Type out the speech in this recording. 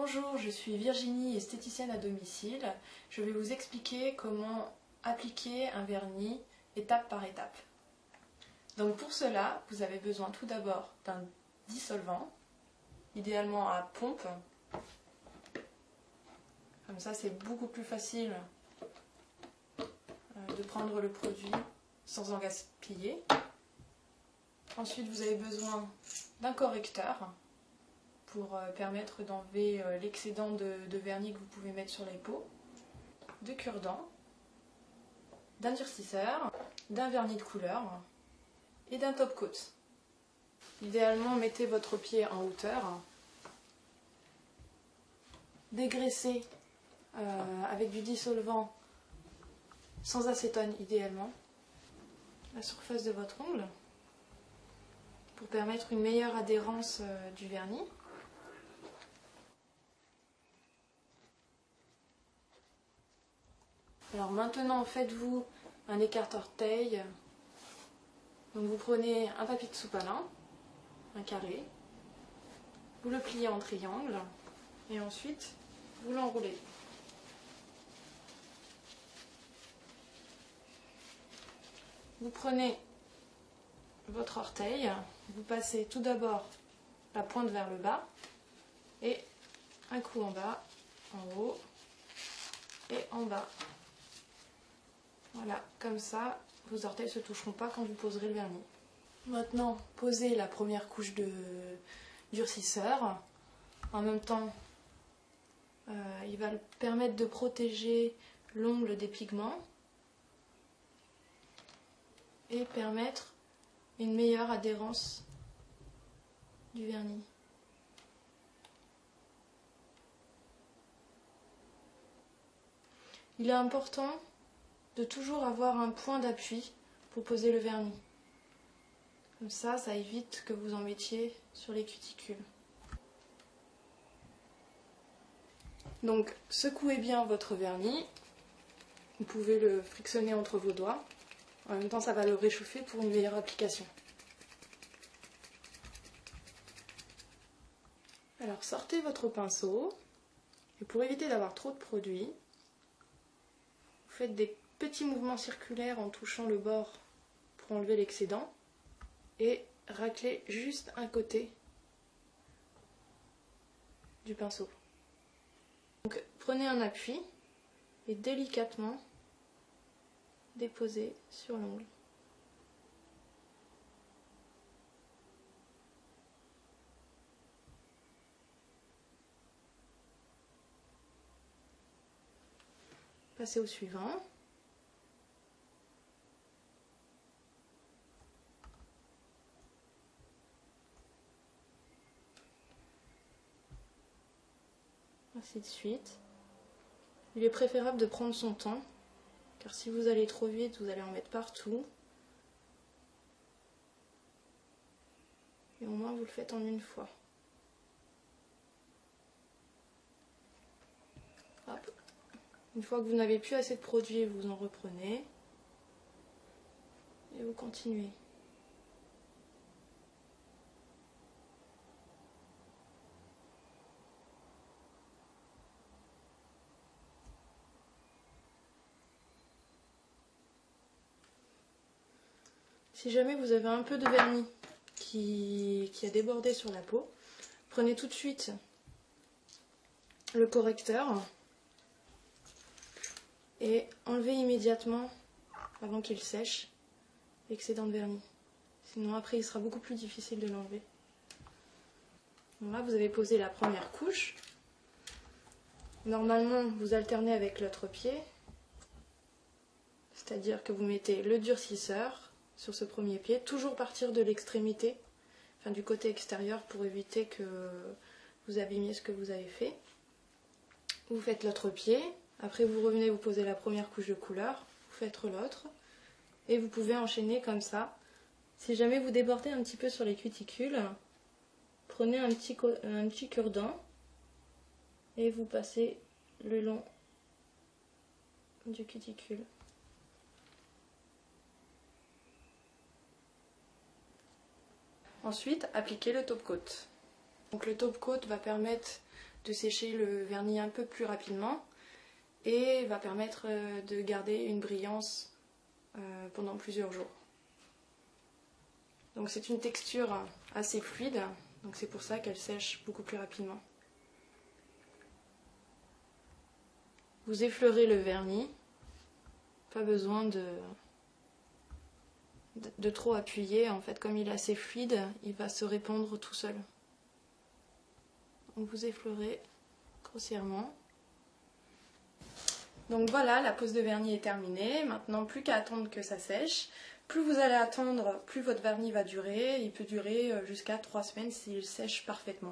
Bonjour, je suis Virginie, esthéticienne à domicile. Je vais vous expliquer comment appliquer un vernis étape par étape. Donc pour cela, vous avez besoin tout d'abord d'un dissolvant, idéalement à pompe. Comme ça, c'est beaucoup plus facile de prendre le produit sans en gaspiller. Ensuite, vous avez besoin d'un correcteur pour permettre d'enlever l'excédent de vernis que vous pouvez mettre sur les peaux, de cure-dent, d'un durcisseur, d'un vernis de couleur et d'un top coat. Idéalement, mettez votre pied en hauteur, dégraissez avec du dissolvant sans acétone idéalement la surface de votre ongle pour permettre une meilleure adhérence du vernis. Alors maintenant, faites-vous un écarte-orteil. Donc vous prenez un papier de sopalin, un carré, vous le pliez en triangle et ensuite vous l'enroulez. Vous prenez votre orteil, vous passez tout d'abord la pointe vers le bas et un coup en bas, en haut et en bas. Voilà, comme ça, vos orteils ne se toucheront pas quand vous poserez le vernis. Maintenant, posez la première couche de durcisseur. En même temps, il va permettre de protéger l'ongle des pigments et permettre une meilleure adhérence du vernis. Il est important de toujours avoir un point d'appui pour poser le vernis. Comme ça évite que vous en mettiez sur les cuticules. Donc, secouez bien votre vernis. Vous pouvez le frictionner entre vos doigts. En même temps, ça va le réchauffer pour une meilleure application. Alors, sortez votre pinceau. Et pour éviter d'avoir trop de produit, vous faites des petits mouvements circulaires en touchant le bord pour enlever l'excédent et raclez juste un côté du pinceau. Donc prenez un appui et délicatement déposez sur l'ongle. Passez au suivant. Ainsi de suite. Il est préférable de prendre son temps, car si vous allez trop vite, vous allez en mettre partout. Et au moins vous le faites en une fois. Hop. Une fois que vous n'avez plus assez de produit, vous en reprenez. Et vous continuez. Si jamais vous avez un peu de vernis qui a débordé sur la peau, prenez tout de suite le correcteur et enlevez immédiatement, avant qu'il sèche, l'excédent de vernis. Sinon après il sera beaucoup plus difficile de l'enlever. Là vous avez posé la première couche. Normalement vous alternez avec l'autre pied, c'est-à-dire que vous mettez le durcisseur sur ce premier pied, toujours partir de l'extrémité, enfin du côté extérieur pour éviter que vous abîmiez ce que vous avez fait. Vous faites l'autre pied, après vous revenez, vous posez la première couche de couleur, vous faites l'autre, et vous pouvez enchaîner comme ça. Si jamais vous débordez un petit peu sur les cuticules, prenez un petit cure-dent et vous passez le long du cuticule. Ensuite, appliquez le top coat. Donc le top coat va permettre de sécher le vernis un peu plus rapidement et va permettre de garder une brillance pendant plusieurs jours. Donc c'est une texture assez fluide, donc c'est pour ça qu'elle sèche beaucoup plus rapidement. Vous effleurez le vernis, pas besoin de trop appuyer, en fait comme il est assez fluide, il va se répandre tout seul. Donc vous effleurez grossièrement. Donc voilà, la pose de vernis est terminée, maintenant plus qu'à attendre que ça sèche. Plus vous allez attendre, plus votre vernis va durer, il peut durer jusqu'à 3 semaines s'il sèche parfaitement.